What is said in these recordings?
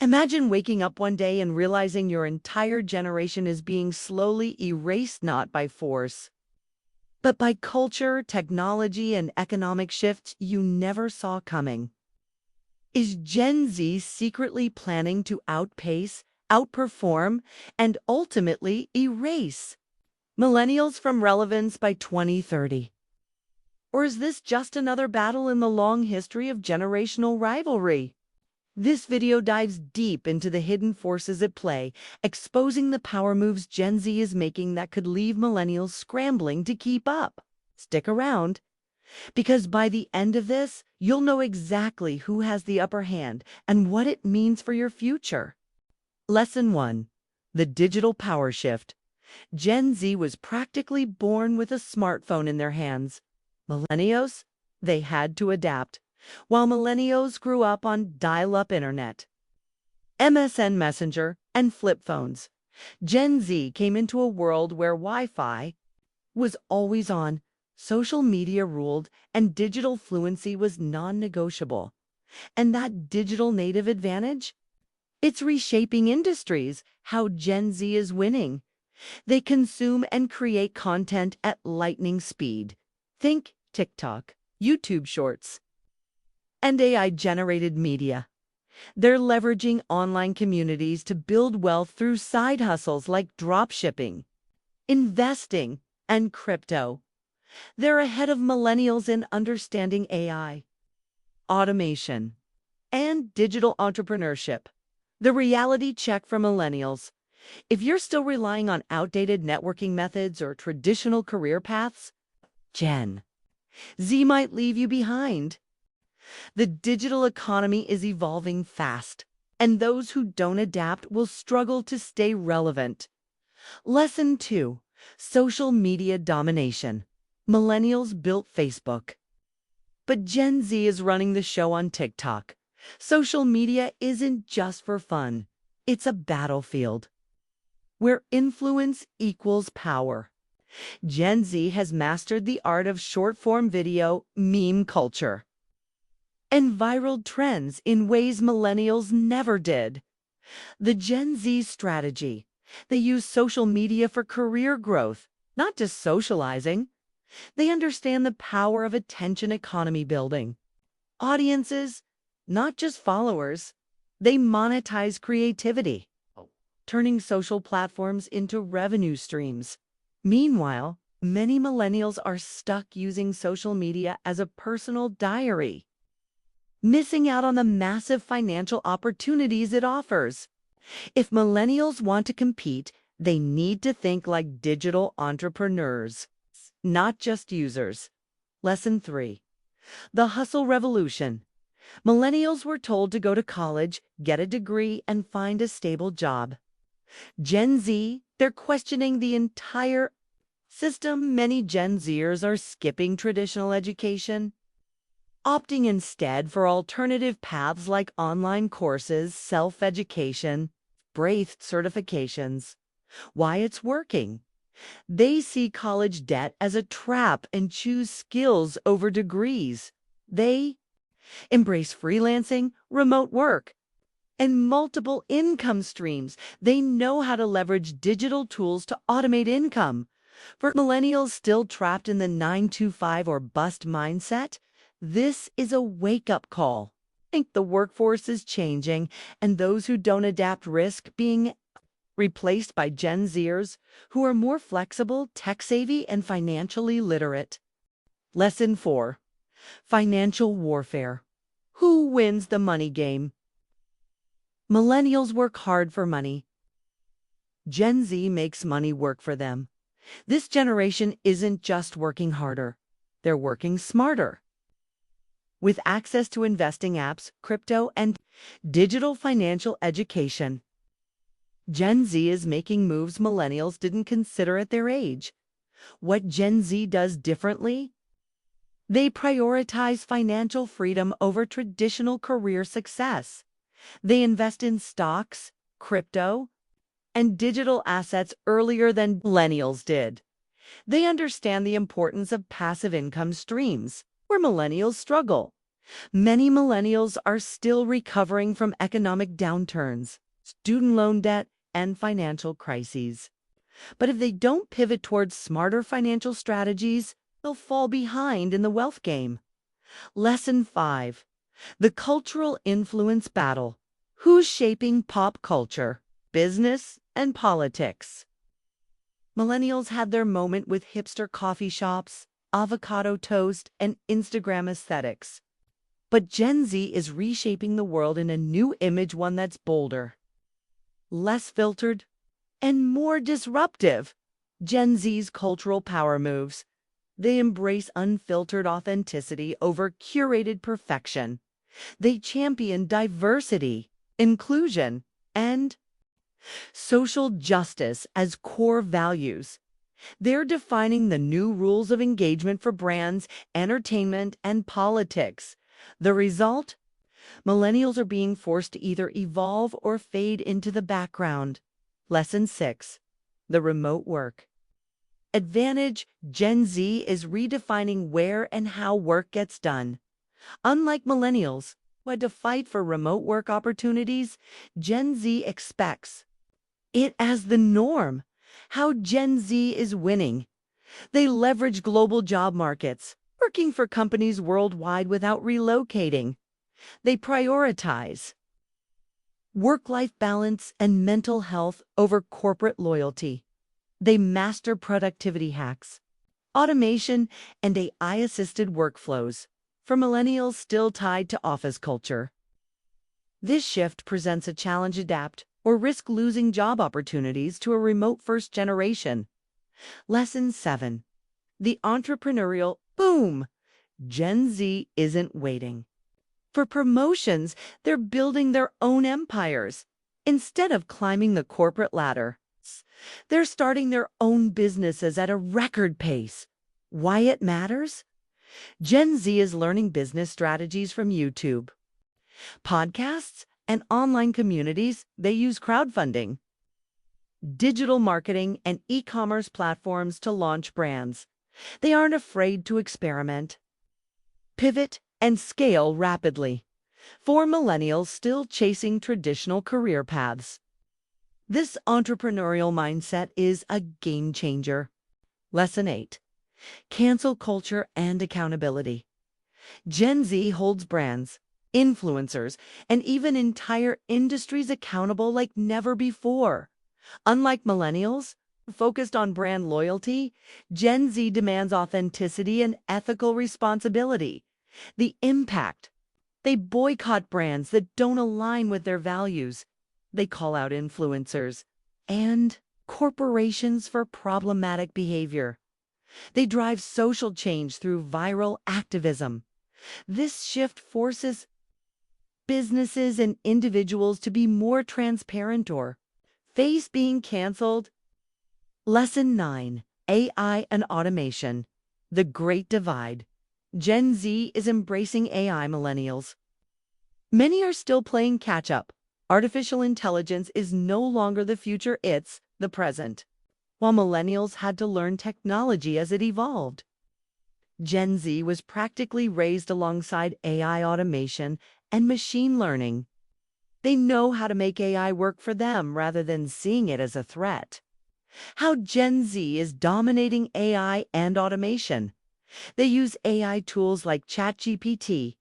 Imagine waking up one day and realizing your entire generation is being slowly erased not by force, but by culture, technology, and economic shifts you never saw coming. Is Gen Z secretly planning to outpace, outperform, and ultimately erase millennials from relevance by 2030? Or is this just another battle in the long history of generational rivalry? This video dives deep into the hidden forces at play, exposing the power moves Gen Z is making that could leave millennials scrambling to keep up. Stick around, because by the end of this, you'll know exactly who has the upper hand and what it means for your future. Lesson 1. The digital power shift. Gen Z was practically born with a smartphone in their hands. Millennials, they had to adapt, while millennials grew up on dial-up internet, MSN Messenger, and flip phones. Gen Z came into a world where Wi-Fi was always on, social media ruled, and digital fluency was non-negotiable. And that digital native advantage? It's reshaping industries. How Gen Z is winning. They consume and create content at lightning speed. Think TikTok, YouTube Shorts, and AI-generated media. They're leveraging online communities to build wealth through side hustles like dropshipping, investing, and crypto. They're ahead of millennials in understanding AI, automation, and digital entrepreneurship. The reality check for millennials. If you're still relying on outdated networking methods or traditional career paths, Gen Z might leave you behind. The digital economy is evolving fast, and those who don't adapt will struggle to stay relevant. Lesson 2. Social media domination. Millennials built Facebook, but Gen Z is running the show on TikTok. Social media isn't just for fun. It's a battlefield where influence equals power. Gen Z has mastered the art of short-form video, meme culture, and viral trends in ways millennials never did. The Gen Z strategy. They use social media for career growth, not just socializing. They understand the power of attention economy building. Audiences, not just followers. They monetize creativity, turning social platforms into revenue streams. Meanwhile, many millennials are stuck using social media as a personal diary, missing out on the massive financial opportunities it offers. If millennials want to compete, they need to think like digital entrepreneurs, not just users. Lesson 3. The hustle revolution. Millennials were told to go to college, get a degree, and find a stable job. Gen Z, they're questioning the entire system. Many Gen Zers are skipping traditional education, opting instead for alternative paths like online courses, self-education, breathed certifications. Why it's working? They see college debt as a trap and choose skills over degrees. They embrace freelancing, remote work, and multiple income streams. They know how to leverage digital tools to automate income. For millennials still trapped in the 9-to-5 or bust mindset, this is a wake-up call. I think the workforce is changing, and those who don't adapt risk being replaced by Gen Zers who are more flexible, tech-savvy, and financially literate. Lesson 4. Financial warfare. Who wins the money game? Millennials work hard for money. Gen Z makes money work for them. This generation isn't just working harder, they're working smarter. With access to investing apps, crypto, and digital financial education, Gen Z is making moves millennials didn't consider at their age. What Gen Z does differently? They prioritize financial freedom over traditional career success. They invest in stocks, crypto, and digital assets earlier than millennials did. They understand the importance of passive income streams, where millennials struggle. Many millennials are still recovering from economic downturns, student loan debt, and financial crises. But if they don't pivot towards smarter financial strategies, they'll fall behind in the wealth game. Lesson 5. The cultural influence battle. Who's shaping pop culture, business, and politics? Millennials had their moment with hipster coffee shops, avocado toast, and Instagram aesthetics. But Gen Z is reshaping the world in a new image, one that's bolder, less filtered, and more disruptive. Gen Z's cultural power moves. They embrace unfiltered authenticity over curated perfection. They champion diversity, inclusion, and social justice as core values. They're defining the new rules of engagement for brands, entertainment, and politics. The result? Millennials are being forced to either evolve or fade into the background. Lesson 6. The remote work advantage. Gen Z is redefining where and how work gets done. Unlike millennials, who had to fight for remote work opportunities, Gen Z expects it as the norm. How Gen Z is winning. They leverage global job markets, working for companies worldwide without relocating. They prioritize work-life balance and mental health over corporate loyalty. They master productivity hacks, automation, and AI-assisted workflows for millennials still tied to office culture. This shift presents a challenge: adapt or risk losing job opportunities to a remote-first generation. Lesson 7. The entrepreneurial boom. Gen Z isn't waiting for promotions, they're building their own empires. Instead of climbing the corporate ladder, they're starting their own businesses at a record pace. Why it matters? Gen Z is learning business strategies from YouTube, podcasts, and online communities. They use crowdfunding, digital marketing, and e-commerce platforms to launch brands. They aren't afraid to experiment, pivot, and scale rapidly. For millennials still chasing traditional career paths, this entrepreneurial mindset is a game changer. Lesson 8. Cancel culture and accountability. Gen Z holds brands, influencers, and even entire industries accountable like never before. Unlike millennials, focused on brand loyalty, Gen Z demands authenticity and ethical responsibility. The impact: they boycott brands that don't align with their values. They call out influencers and corporations for problematic behavior. They drive social change through viral activism. This shift forces businesses and individuals to be more transparent or face being canceled. Lesson 9. AI and automation. The Great Divide. Gen Z is embracing AI. Millennials, many are still playing catch-up. Artificial intelligence is no longer the future, it's the present. While millennials had to learn technology as it evolved, Gen Z was practically raised alongside AI automation and machine learning. They know how to make AI work for them rather than seeing it as a threat. How Gen Z is dominating AI and automation. They use AI tools like ChatGPT,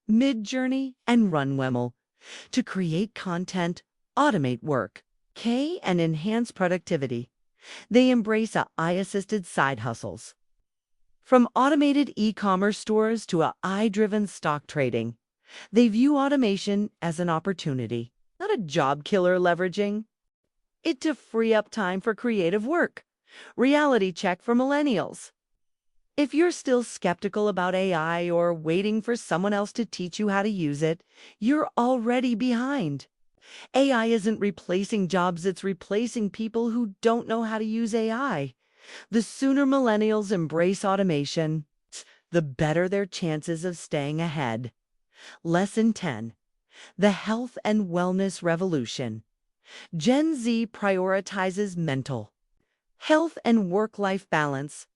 Midjourney, and Runwell to create content, automate work, and enhance productivity. They embrace AI-assisted side hustles, from automated e-commerce stores to AI-driven stock trading. They view automation as an opportunity, not a job killer, leveraging it to free up time for creative work. Reality check for millennials. If you're still skeptical about AI or waiting for someone else to teach you how to use it, you're already behind. AI isn't replacing jobs, it's replacing people who don't know how to use AI. The sooner millennials embrace automation, the better their chances of staying ahead. Lesson 10. The health and wellness revolution. Gen Z prioritizes mental health and work-life balance.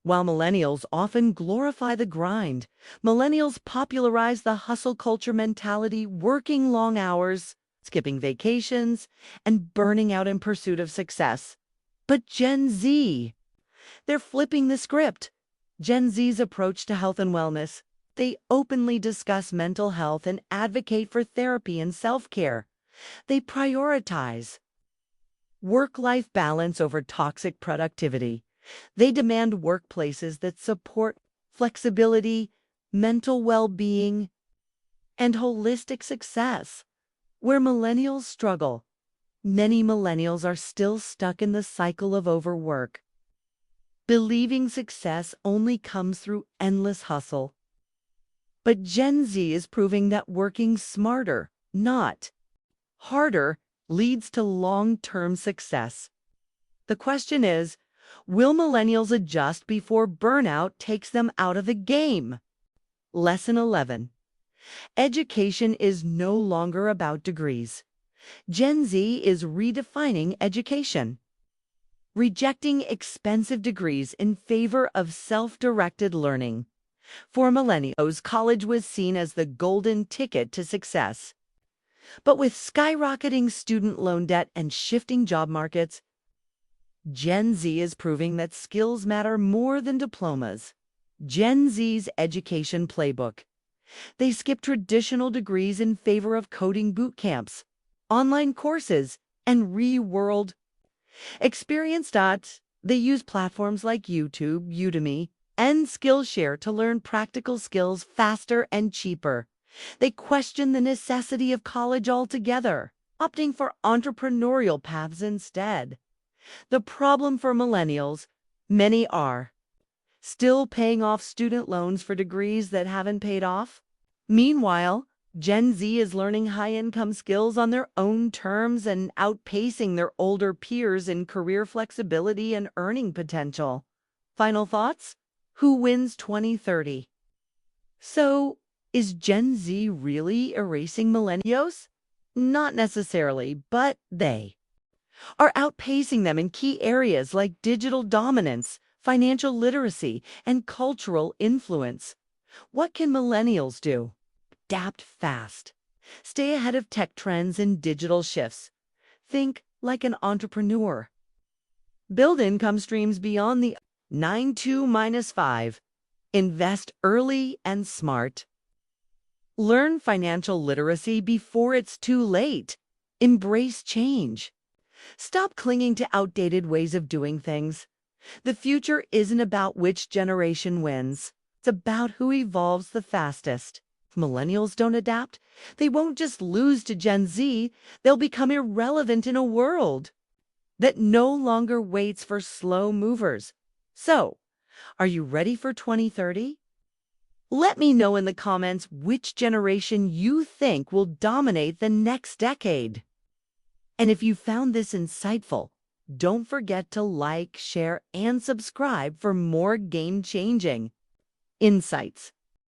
While millennials often glorify the grind, millennials popularize the hustle culture mentality, working long hours, skipping vacations, and burning out in pursuit of success. But Gen Z, they're flipping the script. Gen Z's approach to health and wellness. They openly discuss mental health and advocate for therapy and self-care. They prioritize work-life balance over toxic productivity. They demand workplaces that support flexibility, mental well-being, and holistic success. Where millennials struggle, many millennials are still stuck in the cycle of overwork, believing success only comes through endless hustle. But Gen Z is proving that working smarter, not harder, leads to long-term success. The question is, will millennials adjust before burnout takes them out of the game? Lesson 11. Education is no longer about degrees. Gen Z is redefining education, rejecting expensive degrees in favor of self-directed learning. For millennials, college was seen as the golden ticket to success. But with skyrocketing student loan debt and shifting job markets, Gen Z is proving that skills matter more than diplomas. Gen Z's education playbook. They skip traditional degrees in favor of coding boot camps, online courses, and real-world experience. They use platforms like YouTube, Udemy, and Skillshare to learn practical skills faster and cheaper. They question the necessity of college altogether, opting for entrepreneurial paths instead. The problem for millennials, many are still paying off student loans for degrees that haven't paid off. Meanwhile, Gen Z is learning high-income skills on their own terms and outpacing their older peers in career flexibility and earning potential. Final thoughts? Who wins 2030? So, is Gen Z really erasing millennials? Not necessarily, but they are outpacing them in key areas like digital dominance, financial literacy, and cultural influence. What can millennials do? Adapt fast. Stay ahead of tech trends and digital shifts. Think like an entrepreneur. Build income streams beyond the 9-2-5. Invest early and smart. Learn financial literacy before it's too late. Embrace change. Stop clinging to outdated ways of doing things. The future isn't about which generation wins. It's about who evolves the fastest. If millennials don't adapt, they won't just lose to Gen Z, they'll become irrelevant in a world that no longer waits for slow movers. So, are you ready for 2030? Let me know in the comments which generation you think will dominate the next decade. And if you found this insightful, don't forget to like, share, and subscribe for more game-changing insights.